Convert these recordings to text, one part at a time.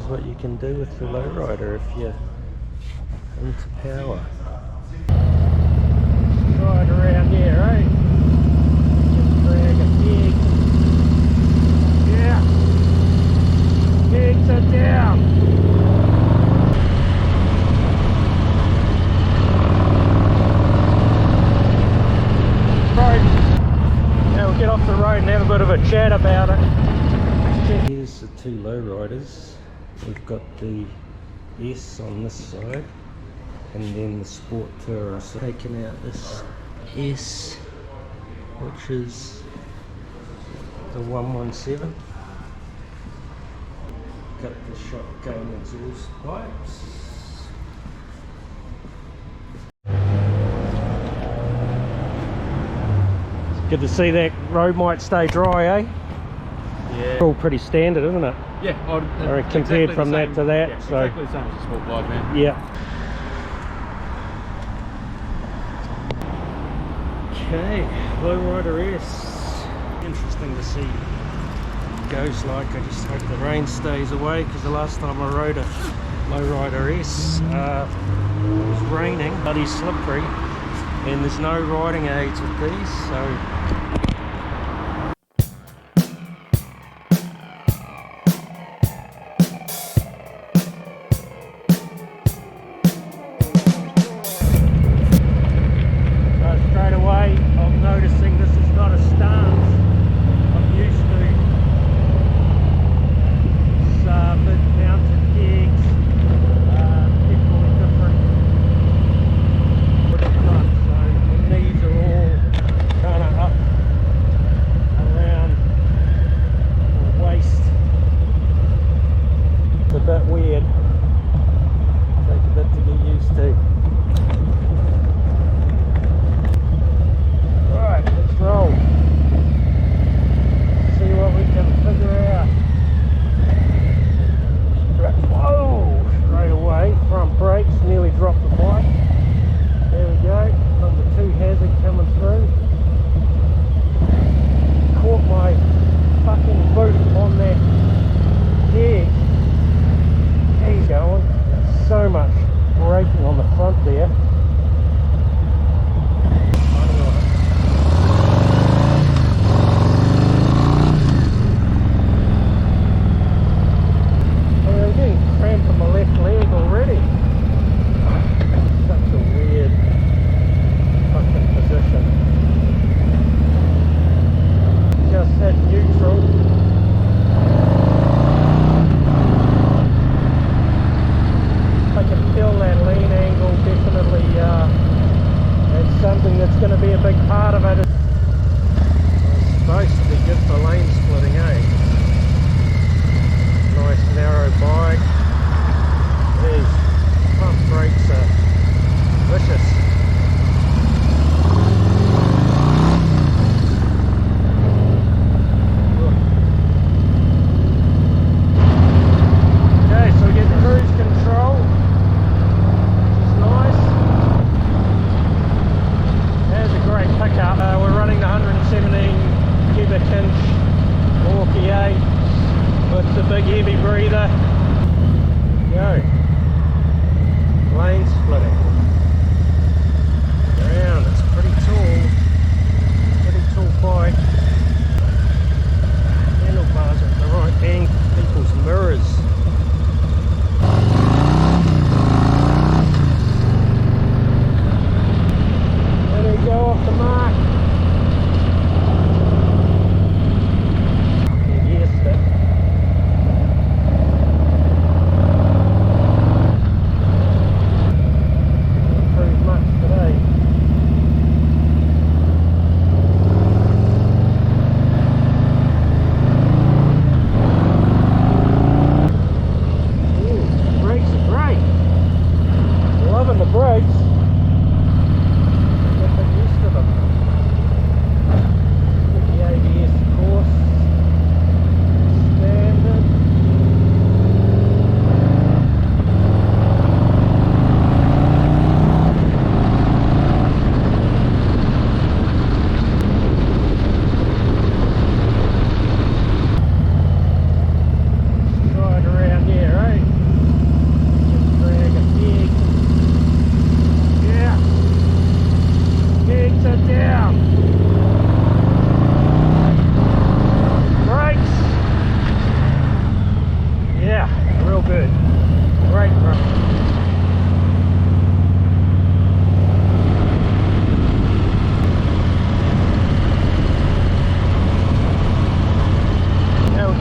what you can do with the lowrider if you're into power. Right around here, eh? Just drag a pig. Yeah! Pigs are down! Right. Now we'll get off the road and have a bit of a chat about it. Here's the two lowriders. We've got the S on this side and then the Sport Tourer. So taking out this S, which is the 117. Got the shotgun exhaust pipes. It's good to see that road might stay dry, eh? Yeah. It's all pretty standard, isn't it? Yeah, compared exactly from that to that. Yeah, so exactly the same as a sport bike, man. Yeah. Okay, lowrider S. Interesting to see what it goes like. I just hope the rain stays away, because the last time I rode a lowrider S, it was raining, bloody slippery, and there's no riding aids with these, so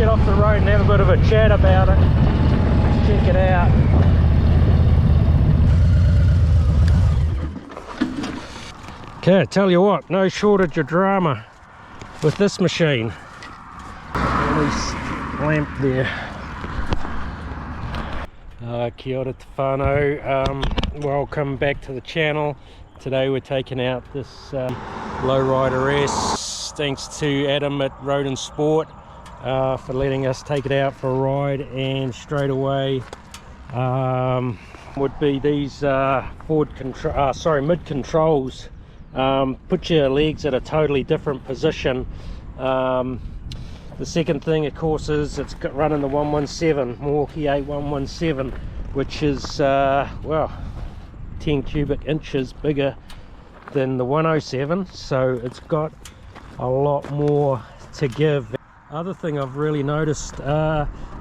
get off the road and have a bit of a chat about it. Let's check it out. Okay, I tell you what, no shortage of drama with this machine. Nice lamp there. Kia ora te whānau, welcome back to the channel. Today we're taking out this lowrider S. Thanks to Adam at Road and Sport for letting us take it out for a ride, and straight away would be these mid controls. Put your legs at a totally different position. The second thing, of course, is it's got running the 117 Milwaukee 8117, which is well, 10 cubic inches bigger than the 107, so it's got a lot more to give. Other thing I've really noticed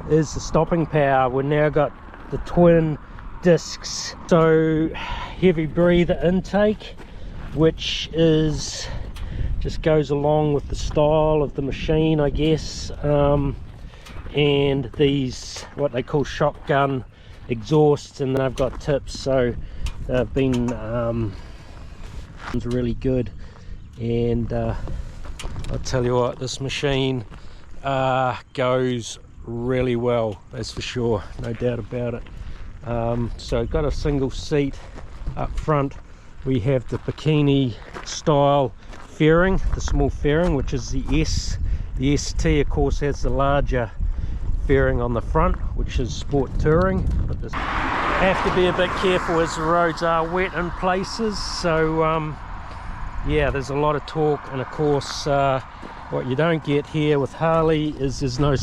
is the stopping power. We've now got the twin discs, so heavy breather intake, which is just goes along with the style of the machine, I guess, and these what they call shotgun exhausts, and they've got tips, so they've been really good. And I'll tell you what, this machine goes really well, that's for sure, no doubt about it. So got a single seat up front. We have the bikini style fairing, the small fairing, which is the S. The ST, of course, has the larger fairing on the front, which is sport touring. But this have to be a bit careful as the roads are wet in places. So yeah, there's a lot of torque, and of course what you don't get here with Harley is there's no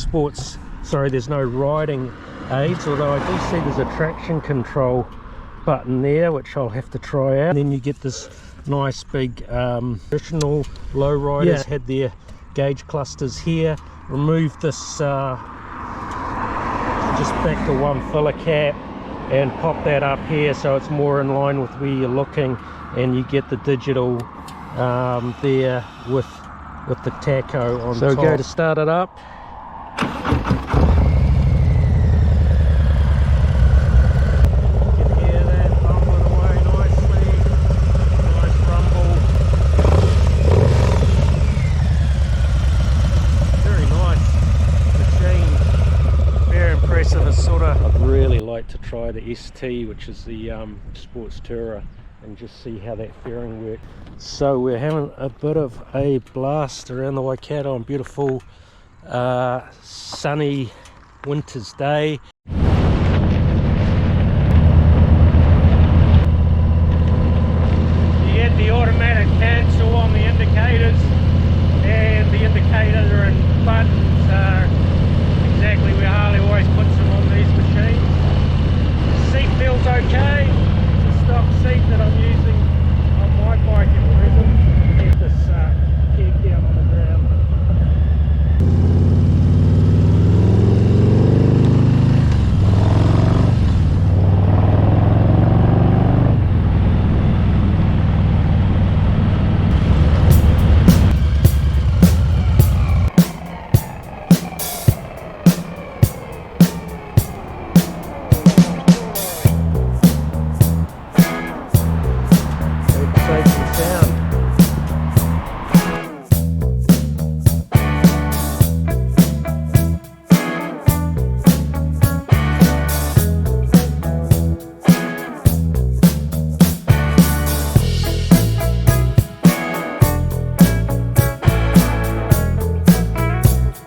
riding aids, although I do see there's a traction control button there, which I'll have to try out. And then you get this nice big traditional lowriders had their gauge clusters here. Remove this just back to one filler cap and pop that up here so it's more in line with where you're looking, and you get the digital there with the tacho on top. So go to start it up. I'd really like to try the ST, which is the sports tourer, and just see how that fairing works. So we're having a bit of a blast around the Waikato on beautiful sunny winter's day.